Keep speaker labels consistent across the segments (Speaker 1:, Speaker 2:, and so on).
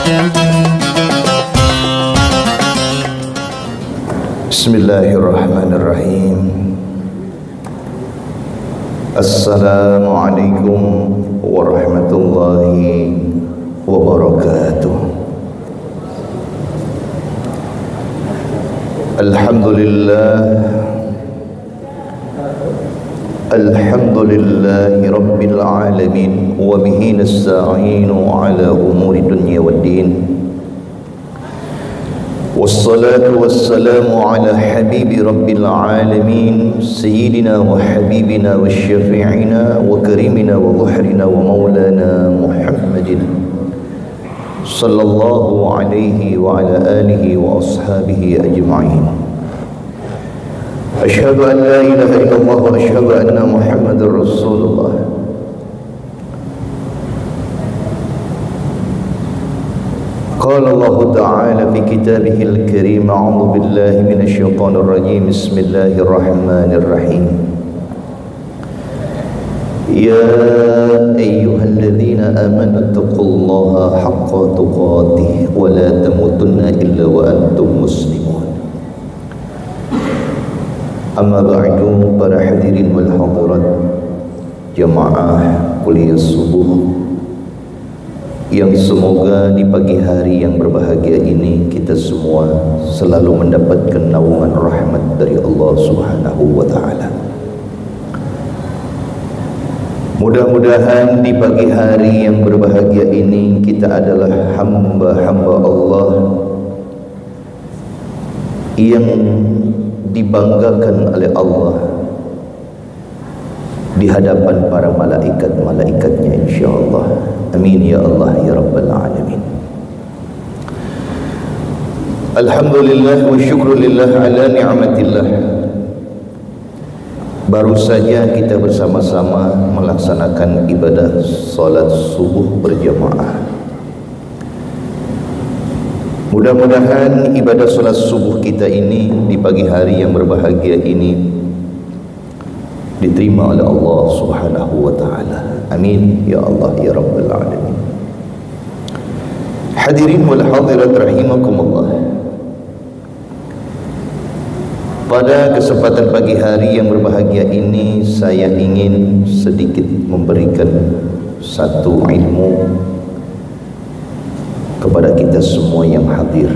Speaker 1: Bismillahirrahmanirrahim. Assalamualaikum warahmatullahi wabarakatuh. Alhamdulillahi rabbil alamin wa bihi nasta'inu ala umuri dunya waddin. Wassalatu wassalamu ala habibi rabbil alamin sayyidina wa habibina wa syafi'ina wa karimina wa dhuhrina wa maulana Muhammadin sallallahu alaihi wa ala alihi wa ashabihi ajma'in. Ashhadu an la ilaha illallah wa ashhadu anna Muhammadar Rasulullah. قال الله تعالى في كتابه الكريم أعوذ بالله من الشيطان الرجيم بسم الله الرحمن الرحيم يا أيها الذين آمنوا اتقوا الله حق تقاته ولا تموتن إلا وأنتم مسلمون أما بعد para hadirin wal hadirat jamaah kuliah subuh yang semoga di pagi hari yang berbahagia ini kita semua selalu mendapatkan naungan rahmat dari Allah Subhanahu wa taala. Mudah-mudahan di pagi hari yang berbahagia ini kita adalah hamba-hamba Allah yang dibanggakan oleh Allah di hadapan para malaikat-malaikatnya insyaallah. Amin ya Allah ya Rabbal Alamin. Alhamdulillah wa syukrulillah ala ni'matillah. Baru saja kita bersama-sama melaksanakan ibadah salat subuh berjamaah. Mudah-mudahan ibadah salat subuh kita ini di pagi hari yang berbahagia ini diterima oleh Allah Subhanahu wa taala. Amin ya Allah ya Rabbal Alamin. Hadirin wal hadirat rahimakumullah. Pada kesempatan pagi hari yang berbahagia ini saya ingin sedikit memberikan satu ilmu kepada kita semua yang hadir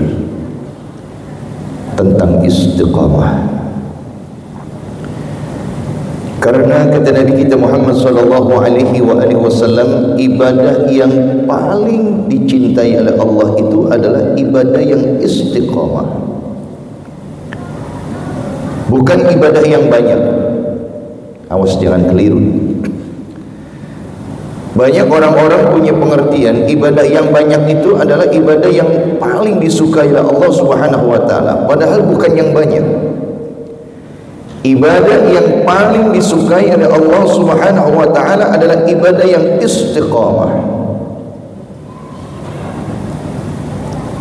Speaker 1: tentang istiqamah. Karena kata Nabi kita Muhammad sallallahu alaihi wasallam, ibadah yang paling dicintai oleh Allah itu adalah ibadah yang istiqamah. Bukan ibadah yang banyak. Awas jangan keliru. Banyak orang-orang punya pengertian ibadah yang banyak itu adalah ibadah yang paling disukai oleh Allah Subhanahu wa taala, padahal bukan yang banyak. Ibadah yang paling disukai oleh Allah Subhanahu wa taala adalah ibadah yang istiqamah.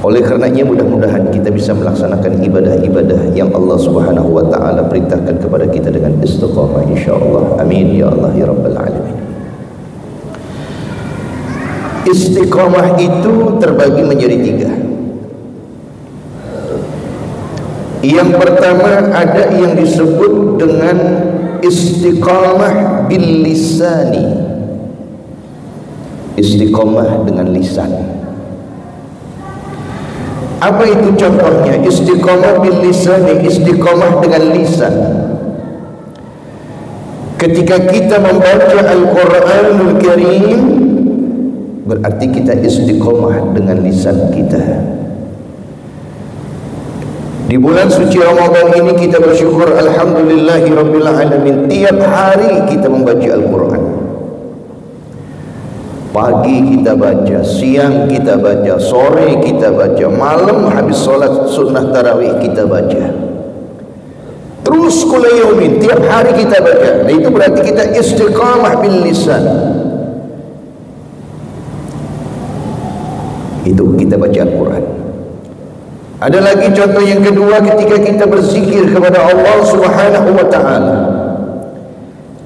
Speaker 1: Oleh karenanya mudah-mudahan kita bisa melaksanakan ibadah-ibadah yang Allah Subhanahu wa taala perintahkan kepada kita dengan istiqamah insyaallah. Amin ya Allah ya Rabbal Alamin. Istiqamah itu terbagi menjadi tiga. Yang pertama ada yang disebut dengan istiqamah bil lisani. Istiqamah dengan lisan. Apa itu contohnya? Istiqamah bil lisani, istiqamah dengan lisan. Ketika kita membaca Al-Qur'anul Karim, berarti kita istiqamah dengan lisan kita. Di bulan suci Ramadan ini kita bersyukur alhamdulillahi rabbil alamin, tiap hari kita membaca Al-Quran. Pagi kita baca, siang kita baca, sore kita baca, malam habis solat sunnah tarawih kita baca. Terus kula yaumin, tiap hari kita baca. Nah, itu berarti kita istiqamah bil lisan. Itu kita baca Al-Quran. Ada lagi contoh yang kedua ketika kita berzikir kepada Allah Subhanahu wa taala.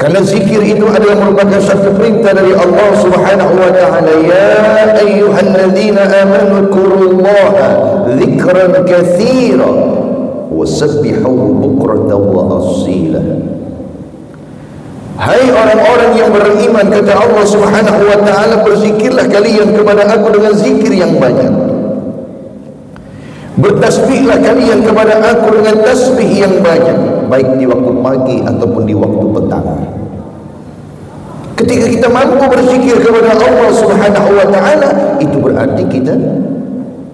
Speaker 1: Karena zikir itu adalah merupakan satu perintah dari Allah Subhanahu wa taala. Ya ayyuhalladzina amanu dzkurullaha dzikran katsira wasabbihuhu bukratan wa asila. Hai orang-orang yang beriman, kata Allah Subhanahu wa taala, berzikirlah kalian kepada aku dengan zikir yang banyak. Bertasbihlah kalian kepada aku dengan tasbih yang banyak, baik di waktu pagi ataupun di waktu petang. Ketika kita mampu berzikir kepada Allah Subhanahu wa taala, itu berarti kita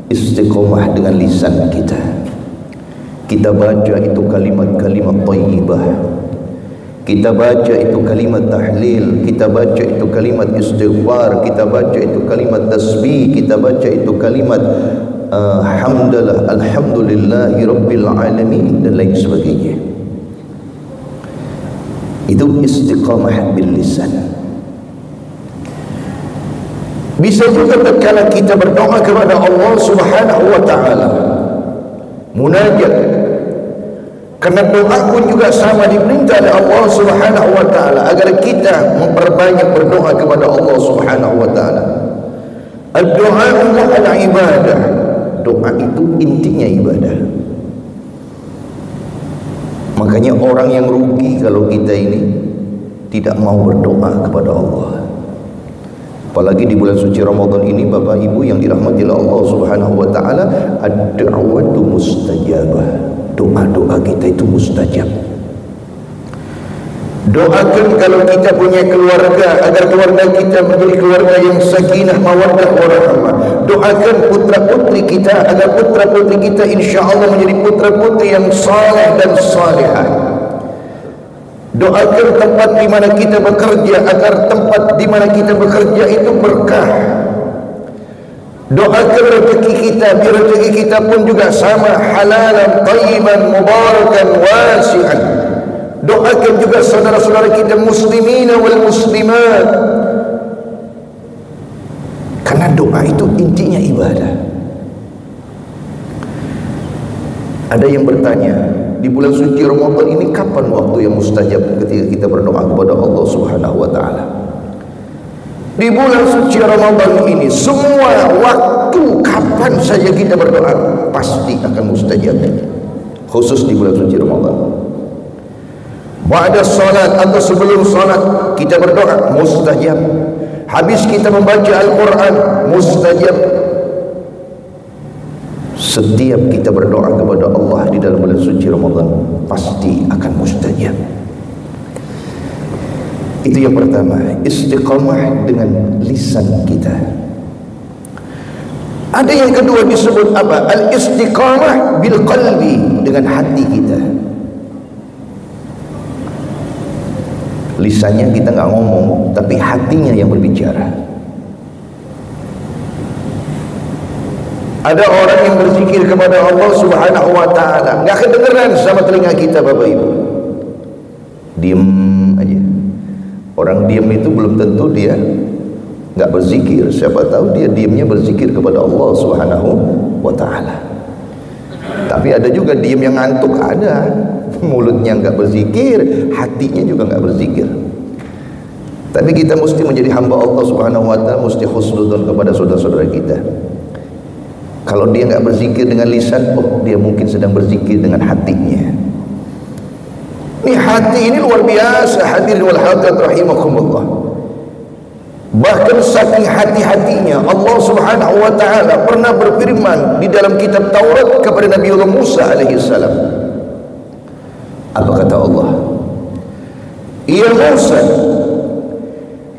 Speaker 1: istiqomah dengan lisan kita. Kita baca itu kalimat-kalimat thayyibah. Kita baca itu kalimat tahlil, kita baca itu kalimat istighfar, kita baca itu kalimat tasbih, kita baca itu kalimat hamdalah, alhamdulillahi rabbil alamin, dan lain sebagainya. Itu istiqamah bil lisan. Bisa juga tatkala kita berdoa kepada Allah Subhanahu wa taala, munajat, karena doa pun juga sama diperintah oleh Allah Subhanahu wa taala agar kita memperbanyak berdoa kepada Allah Subhanahu wa taala. Ad-du'a adalah ibadah. Doa itu intinya ibadah. Makanya orang yang rugi kalau kita ini tidak mau berdoa kepada Allah. Apalagi di bulan suci Ramadan ini, Bapak Ibu yang dirahmati oleh Allah Subhanahu wa taala, ad-da'watu mustajabah. Doa-doa kita itu mustajab. Doakan kalau kita punya keluarga, agar keluarga kita menjadi keluarga yang sakinah, mawaddah, warahmah. Doakan putra-putri kita agar putra-putri kita insya-Allah menjadi putra-putri yang saleh dan salihah. Doakan tempat di mana kita bekerja agar tempat di mana kita bekerja itu berkah. Doakan rezeki kita, biar rezeki kita pun juga sama, halalan, thayyiban, mubarakan, wasi'an. Doakan juga saudara-saudara kita muslimin wal muslimat, karena doa itu intinya ibadah. Ada yang bertanya, di bulan suci Ramadan ini kapan waktu yang mustajab ketika kita berdoa kepada Allah Subhanahu wa taala? Di bulan suci Ramadan ini semua waktu kapan saja kita berdoa pasti akan mustajab. Khusus di bulan suci Ramadan. Ba'da salat atau sebelum salat kita berdoa mustajab. Habis kita membaca Al-Quran mustajab. Setiap kita berdoa kepada Allah di dalam bulan suci Ramadan pasti akan mustajab. Itu yang pertama, istiqamah dengan lisan kita. Ada yang kedua disebut apa? Al-istiqamah bil qalbi, dengan hati kita. Lisannya kita nggak ngomong, tapi hatinya yang berbicara. Ada orang yang berzikir kepada Allah Subhanahu wa taala, nggak kedengeran sama telinga kita, Bapak Ibu. Diam aja. Orang diam itu belum tentu dia nggak berzikir. Siapa tahu dia diamnya berzikir kepada Allah Subhanahu wa taala. Tapi ada juga diam yang ngantuk, ada. Mulutnya nggak berzikir, hatinya juga nggak berzikir. Tapi kita mesti menjadi hamba Allah Subhanahu wa taala, mesti husnudzon kepada saudara-saudara kita. Kalau dia nggak berzikir dengan lisan, oh dia mungkin sedang berzikir dengan hatinya. Ini hati ini luar biasa, hadirin wal hadirat rahimakumullah. Bahkan saking hati-hatinya Allah Subhanahu wa taala pernah berfirman di dalam kitab Taurat kepada Nabi Musa alaihi salam. Apa kata Allah? Ya Musa,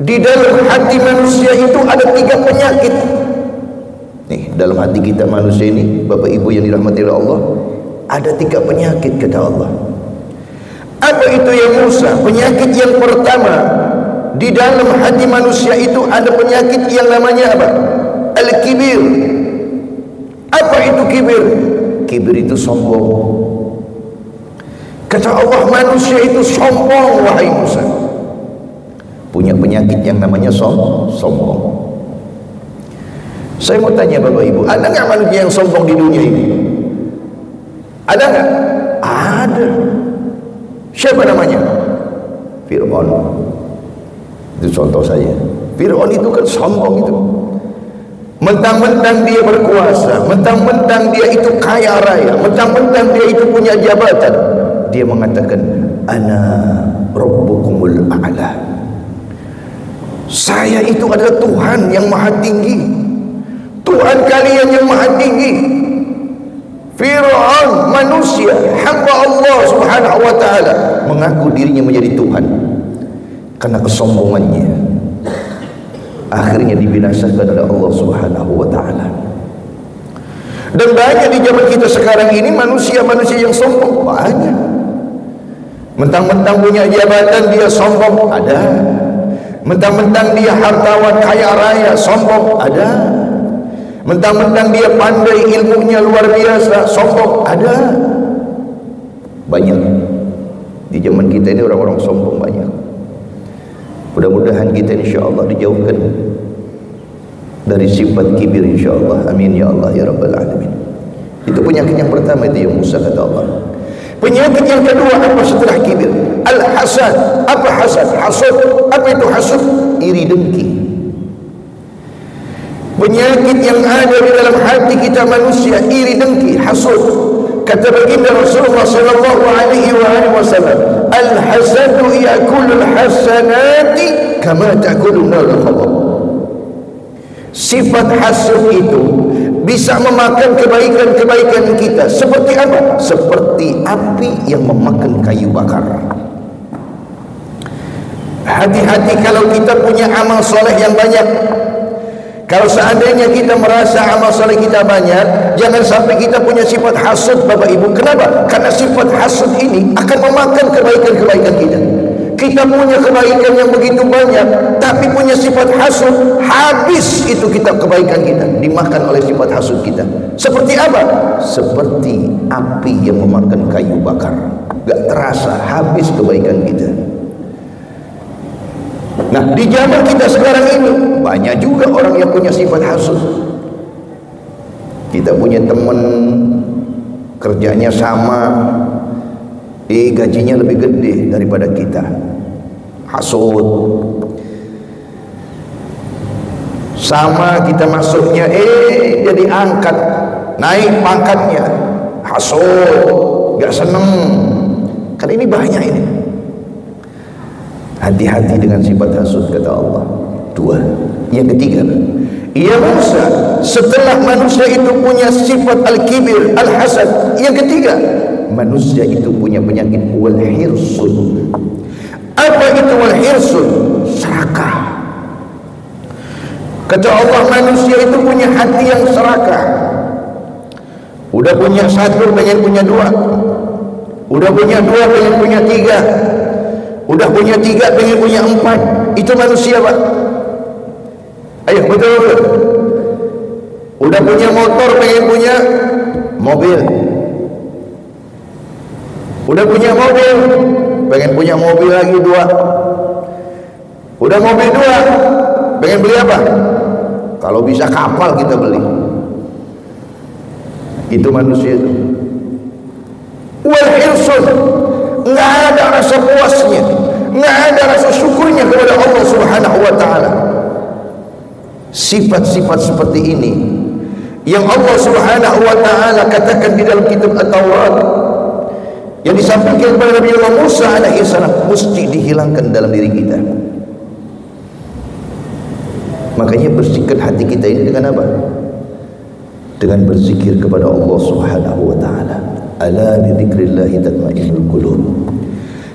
Speaker 1: di dalam hati manusia itu ada 3 penyakit. Nih, dalam hati kita manusia ini, Bapak Ibu yang dirahmati oleh Allah, ada 3 penyakit kata Allah. Apa itu ya Musa? Penyakit yang pertama, di dalam hati manusia itu ada penyakit yang namanya apa? Al-kibir. Apa itu kibir? Kibir itu sombong. Kata Allah, manusia itu sombong, wahai Musa. Punya penyakit yang namanya sombong. Saya mau tanya Bapak Ibu, ada nggak manusia yang sombong di dunia ini? Ada nggak? Ada. Siapa namanya? Fir'aun. Itu contoh saya. Fir'aun itu kan sombong itu. Mentang-mentang dia berkuasa, mentang-mentang dia itu kaya raya, mentang-mentang dia itu punya jabatan, dia mengatakan ana rabbukumul a'la. Saya itu adalah Tuhan yang maha tinggi, Tuhan kalian yang maha tinggi. Fir'aun manusia, hamba Allah subhanahu wa ta'ala, mengaku dirinya menjadi Tuhan. Karena kesombongannya, akhirnya dibinasakan oleh Allah subhanahu wa ta'ala. Dan banyak di zaman kita sekarang ini manusia-manusia yang sombong, banyak. Mentang-mentang punya jabatan dia sombong, ada. Mentang-mentang dia hartawan kaya raya, sombong, ada. Mentang-mentang dia pandai, ilmunya luar biasa, sombong, ada. Banyak di zaman kita ini orang-orang sombong, banyak. Mudah-mudahan kita insyaAllah dijauhkan dari sifat kibir insyaAllah. Amin ya Allah ya Rabbal Alamin. Itu penyakit yang pertama, itu yang Musa kata Allah. Penyakit yang kedua apa setelah kibir? Al-hasad. Apa hasad? Hasud. Apa itu hasud? Iri dengki. Penyakit yang ada di dalam hati kita manusia, iri dengki, hasud. Kata baginda Rasulullah sallallahu alaihi wasallam, al-hasadu ya'kulul hasanati kama ta'kulun narul khamr. Sifat hasud itu bisa memakan kebaikan-kebaikan kita. Seperti apa? Seperti api yang memakan kayu bakar. Hati-hati kalau kita punya amal soleh yang banyak. Kalau seandainya kita merasa amal soleh kita banyak, jangan sampai kita punya sifat hasud, Bapak Ibu. Kenapa? Karena sifat hasud ini akan memakan kebaikan-kebaikan kita. Kita punya kebaikan yang begitu banyak, tapi punya sifat hasud, habis itu kita kebaikan kita, dimakan oleh sifat hasud kita. Seperti apa? Seperti api yang memakan kayu bakar. Gak terasa, habis kebaikan kita. Nah, di zaman kita sekarang ini banyak juga orang yang punya sifat hasud. Kita punya teman kerjanya sama, gajinya lebih gede daripada kita. Hasud. Sama kita masuknya, jadi angkat, naik pangkatnya. Hasud, gak seneng. Kan ini banyak ini. Hati-hati dengan sifat hasud kata Allah. Dua. Yang ketiga, ya Musa, setelah manusia itu punya sifat al-kibir, al-hasad, yang ketiga, manusia itu punya penyakit wal-hirsun. Apa itu wal-hirsun? Serakah. Kata Allah, manusia itu punya hati yang serakah. Udah punya satu, pengen punya dua. Udah punya dua, pengen punya tiga. Udah punya tiga, pengen punya empat. Itu manusia, Pak. Ayo, betul. Udah punya motor, pengen punya mobil. Udah punya mobil, pengen punya mobil lagi dua. Udah mobil dua, pengen beli apa? Kalau bisa kapal kita beli. Itu manusia itu. Wal hirsun, nggak ada rasa puasnya, nggak ada rasa syukurnya kepada Allah Subhanahu wa ta'ala. Sifat-sifat seperti ini yang Allah Subhanahu wa ta'ala katakan di dalam kitab At-Taurat, yang disampaikan kepada Nabi Allah Musa alaihi salam, mesti dihilangkan dalam diri kita. Makanya bersihkan hati kita ini dengan apa? Dengan berzikir kepada Allah Subhanahu wa ta'ala. Ala bi dzikrillah tatma'innul qulub.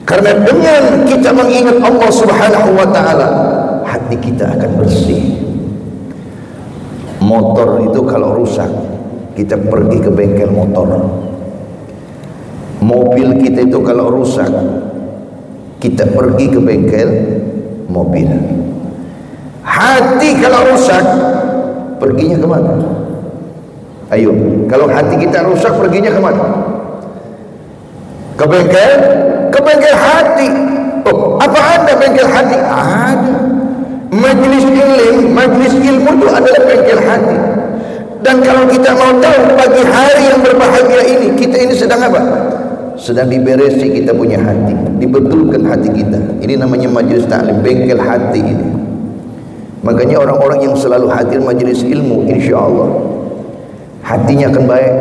Speaker 1: Karena dengan kita mengingat Allah Subhanahu wa ta'ala, hati kita akan bersih. Motor itu kalau rusak, kita pergi ke bengkel motor. Mobil kita itu kalau rusak, kita pergi ke bengkel mobil. Hati kalau rusak, perginya kemana? Ayo, kalau hati kita rusak, perginya kemana? Ke bengkel hati. Oh, apa ada bengkel hati? Ada. Majlis ilmu itu adalah bengkel hati. Dan kalau kita mau tahu pagi hari yang berbahagia ini, kita ini sedang apa? sedang diberesi kita punya hati, dibetulkan hati kita. Ini namanya majelis taklim, bengkel hati ini. Makanya orang-orang yang selalu hadir majelis ilmu, insya Allah hatinya akan baik.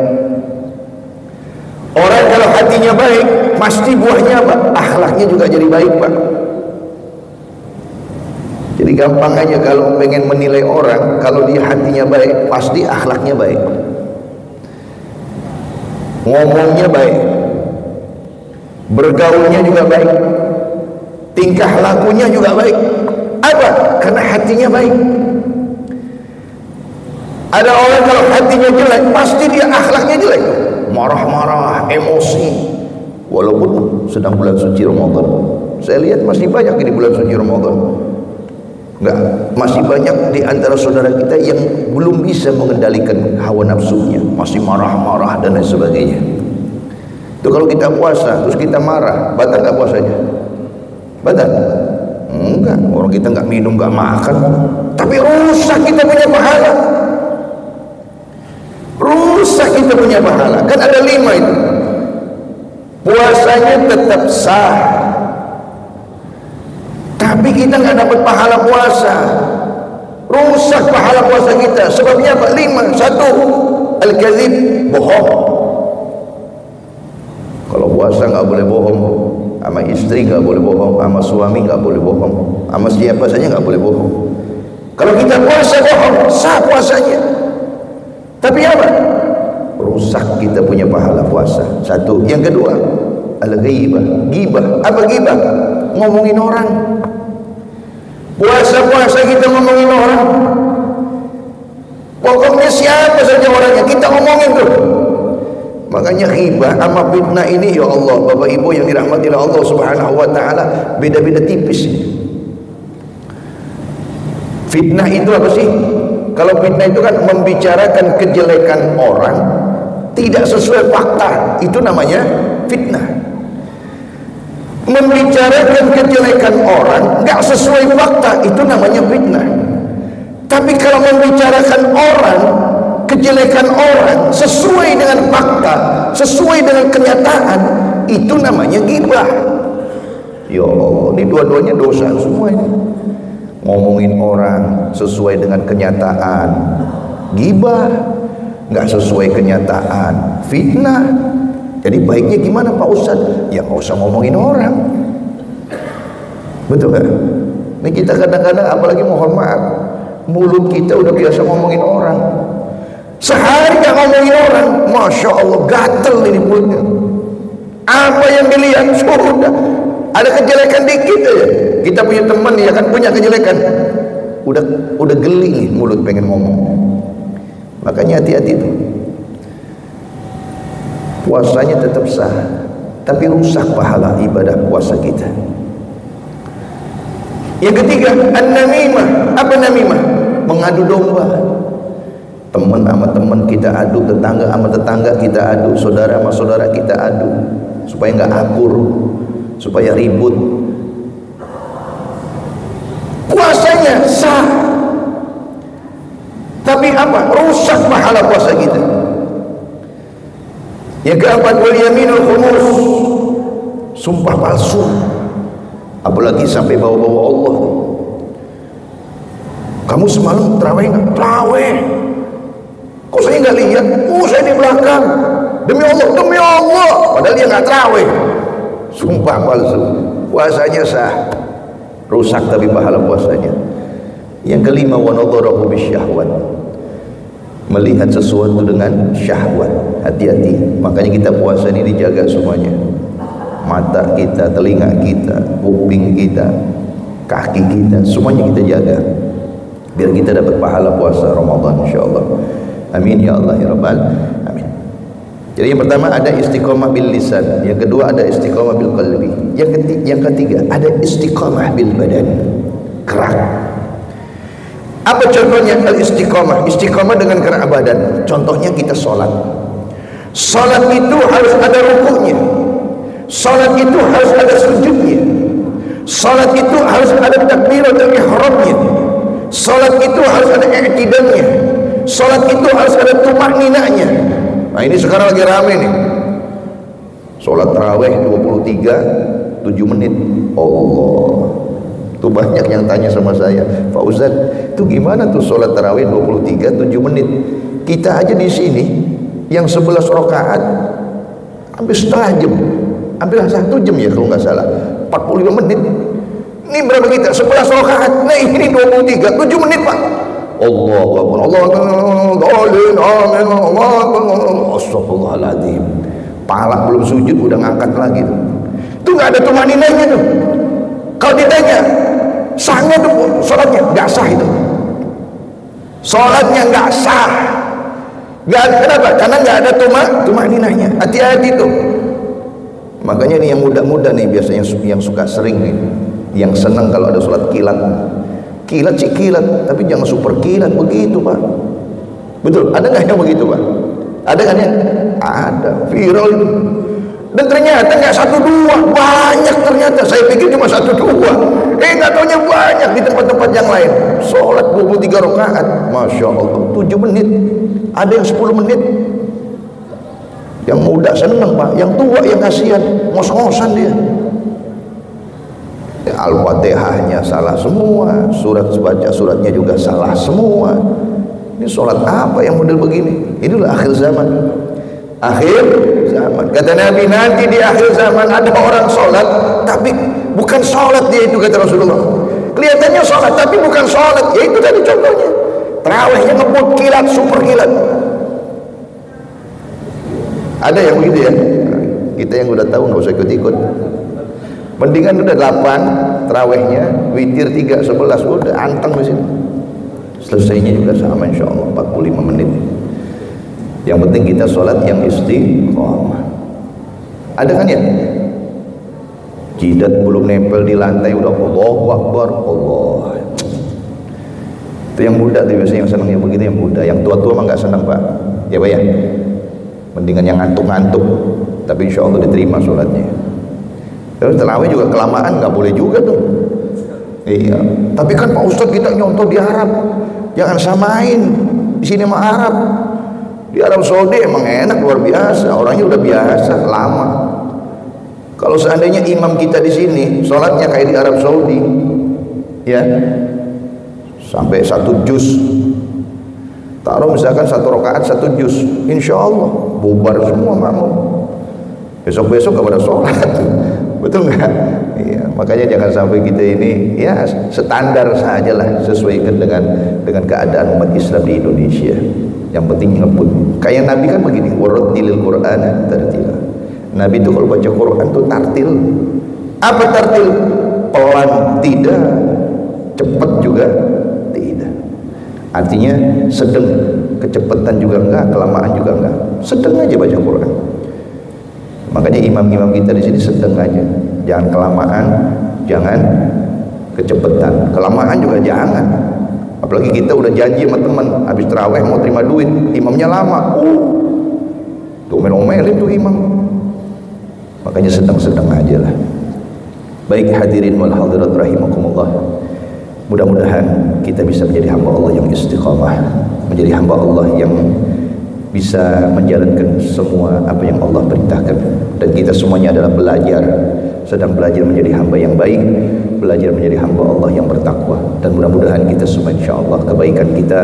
Speaker 1: Orang kalau hatinya baik, pasti buahnya apa? Akhlaknya juga jadi baik, Pak. Jadi gampang aja kalau pengen menilai orang, kalau dia hatinya baik, pasti akhlaknya baik, ngomongnya baik, bergaulnya juga baik, tingkah lakunya juga baik. Apa? Karena hatinya baik. Ada orang kalau hatinya jelek, pasti dia akhlaknya jelek, marah-marah, emosi. Walaupun sedang bulan suci Ramadan, saya lihat masih banyak di bulan suci Ramadan. Enggak, masih banyak di antara saudara kita yang belum bisa mengendalikan hawa nafsunya, masih marah-marah dan lain sebagainya. Itu kalau kita puasa terus kita marah, batal enggak puasanya? Batal? Enggak, orang kita enggak minum, enggak makan, tapi rusak kita punya pahala. Rusak kita punya pahala. Kan ada 5 itu. Puasanya tetap sah, tapi kita nggak dapat pahala puasa. Rusak pahala puasa kita. Sebabnya apa? 5. 1, al-kadzib, bohong. Kalau puasa nggak boleh bohong, sama istri nggak boleh bohong, sama suami nggak boleh bohong, sama siapa saja nggak boleh bohong. Kalau kita puasa bohong, sah puasanya, tapi apa? Rusak kita punya pahala puasa. 1. Yang kedua, al-ghibah, ghibah. Apa ghibah? Ngomongin orang. Puasa-puasa kita ngomongin orang. Pokoknya siapa saja orangnya kita ngomongin tuh. Makanya ghibah sama fitnah ini, ya Allah, Bapak Ibu yang dirahmati oleh Allah Subhanahu wa taala, beda-beda tipis. Fitnah itu apa sih? Kalau fitnah itu kan membicarakan kejelekan orang tidak sesuai fakta, itu namanya fitnah. Membicarakan kejelekan orang nggak sesuai fakta, itu namanya fitnah. Tapi kalau membicarakan orang, kejelekan orang sesuai dengan fakta, sesuai dengan kenyataan, itu namanya ghibah. Ya Allah, ini dua-duanya dosa semua ini. Ngomongin orang sesuai dengan kenyataan, ghibah. Nggak sesuai kenyataan, fitnah. Jadi baiknya gimana Pak Ustadz? Ya nggak usah ngomongin orang. Betul kan? Ini kita kadang-kadang, apalagi mohon maaf, mulut kita udah biasa ngomongin orang. Sehari nggak ngomongin orang, Masya Allah, gatel ini mulutnya. Apa yang dilihat sudah ada kejelekan dikit aja. Kita punya teman ya kan, punya kejelekan, udah geli nih mulut pengen ngomong. Makanya hati-hati tuh. Puasanya tetap sah, tapi rusak pahala ibadah puasa kita. Yang ketiga, an-namimah. Apa namimah? Mengadu domba. Teman sama teman kita adu, tetangga sama tetangga kita adu, saudara sama saudara kita adu, supaya nggak akur, supaya ribut. Puasanya sah, tapi apa? Rusak pahala puasa kita. Yang keempat, wal yaminul khumus, sumpah palsu, apalagi sampai bawa-bawa Allah. Kamu semalam terawih nggak? Terawih. Kok saya nggak lihat? Saya di belakang. Demi Allah. Padahal dia nggak terawih. Sumpah palsu. Puasanya sah, rusak tapi pahala puasanya. Yang kelima, wa nadharahu bisyahwat, melihat sesuatu dengan syahwat. Hati-hati. Makanya kita puasa ini dijaga semuanya. Mata kita, telinga kita, kuping kita, kaki kita, semuanya kita jaga, biar kita dapat pahala puasa Ramadan insyaallah. Amin ya Allah ya Rabbal amin. Jadi yang pertama ada istiqomah bil lisan, yang kedua ada istiqomah bil qalbi, yang ketiga ada istiqomah bil badan, gerak. Apa contohnya al-istiqomah? Istiqomah dengan gerak badan. Contohnya kita sholat. Sholat itu harus ada rukuknya. Sholat itu harus ada sujudnya. Sholat itu harus ada takbiratul ihramnya. Sholat itu harus ada i'tidalnya. Sholat itu harus ada tumakninanya. Nah ini sekarang lagi rame nih. Sholat tarawih 23 7 menit. Allah, tuh banyak yang tanya sama saya, Pak Ustadz, itu gimana tuh sholat tarawih 23 7 menit? Kita aja di sini yang 11 rakaat hampir setengah jam, hampir 1 jam ya kalau nggak salah, 45 menit. Ini berapa kita? 11 rakaat. Nah ini 23 7 menit Pak. Allahu Akbar, Allahu Akbar, astagfirullahaladzim. Pahala belum sujud udah ngangkat lagi tuh. Itu nggak ada tumaninanya tuh. Kalau ditanya sahnya tuh sholatnya nggak sah itu. Sholatnya nggak sah. Nggak, kenapa? Karena nggak ada tumaninanya. Hati-hati tuh. Makanya nih yang muda-muda nih biasanya yang suka sering nih, yang senang kalau ada sholat kilat. Kilat sih kilat, tapi jangan super kilat begitu Pak. Betul? Ada nggak yang begitu Pak? Ada kan ya? Ada, viral itu. Dan ternyata nggak 1-2, banyak ternyata. Saya pikir cuma 1-2, nggak taunya banyak di tempat-tempat yang lain. Sholat 23 rakaat, Masya Allah, 7 menit, ada yang 10 menit. Yang muda seneng Pak, yang tua yang kasihan, ngos-ngosan dia. Al-Fatihahnya salah semua, baca suratnya juga salah semua. Ini sholat apa yang model begini? Inilah akhir zaman. Akhir zaman. Kata Nabi, nanti di akhir zaman ada orang sholat tapi bukan sholat dia itu, kata Rasulullah. Kelihatannya sholat tapi bukan sholat. Ya itu tadi contohnya. Tarawihnya ngebut kilat, super kilat. Ada yang begitu ya. Kita yang udah tahu nggak usah ikut-ikut. Mendingan udah 8 tarawihnya, witir 3 11 udah anteng di sini. Selesainya juga sama insya Allah 45 menit. Yang penting kita sholat yang istiqomah. Ada kan ya? Jidat belum nempel di lantai udah Allahu Akbar, Allah. Itu yang muda tuh biasanya yang senang yang begitu, yang muda. Yang tua-tua mah nggak senang Pak. Ya Pak ya. Mendingan yang ngantuk-ngantuk, tapi insya Allah diterima sholatnya. Terus tarawih juga kelamaan nggak boleh juga tuh. Iya. Tapi kan Pak Ustadz kita nyontoh di Arab, jangan samain. Di sini mah Arab. Di Arab Saudi emang enak luar biasa, orangnya udah biasa lama. Kalau seandainya imam kita di sini sholatnya kayak di Arab Saudi, ya sampai 1 juz, taruh misalkan 1 rakaat 1 juz, insya Allah bubar semua makmum. Besok-besok gak pada sholat, betul nggak? Iya, makanya jangan sampai kita ini ya standar sajalah, sesuaikan dengan keadaan umat Islam di Indonesia. Yang penting ngebut. Kayak Nabi kan begini, warattilil Qur'ana tartila. Nabi itu kalau baca Quran tuh tartil. Apa tartil? Pelan tidak, cepat juga tidak. Artinya sedang, kecepatan juga enggak, kelamaan juga enggak. Sedang aja baca Quran. Makanya imam-imam kita di sini sedang aja. Jangan kelamaan, jangan kecepatan. Kelamaan juga jangan. Apalagi kita udah janji sama teman habis tarawih mau terima duit, imamnya lama. Tuh omel-omelin tuh imam. Makanya sedang-sedang aja lah. Baik hadirin wal hadirat rahimakumullah. Mudah-mudahan kita bisa menjadi hamba Allah yang istiqamah, menjadi hamba Allah yang bisa menjalankan semua apa yang Allah perintahkan. Dan kita semuanya adalah belajar, sedang belajar menjadi hamba yang baik, belajar menjadi hamba Allah yang bertakwa. Dan mudah-mudahan kita semua insyaallah kebaikan kita,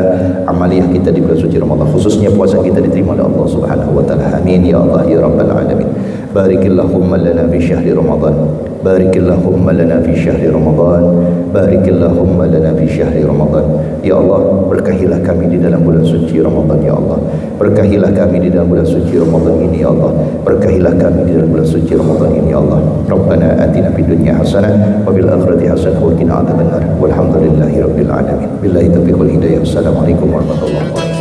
Speaker 1: amaliyah kita di bulan suci Ramadan, khususnya puasa kita diterima oleh Allah Subhanahu wa taala. Amin ya Allah ya rabbal alamin. Barikillahumma lana fi syahri Ramadan. Barikillahumma lana fi syahri Ramadan. Barikillahumma lana fi syahri Ramadan. Ya Allah, berkahilah kami di dalam bulan suci Ramadan ya Allah. Berkahilah kami di dalam bulan suci Ramadan ini ya Allah. Berkahilah kami di dalam bulan suci Ramadan ini ya Allah. Rabbana atina fid dunya hasanah wa fil akhirati hasanah wa qina adzabannar. Walhamdulillahirabbil alamin. Billahi taufiq wal hidayah. Assalamualaikum warahmatullahi wabarakatuh.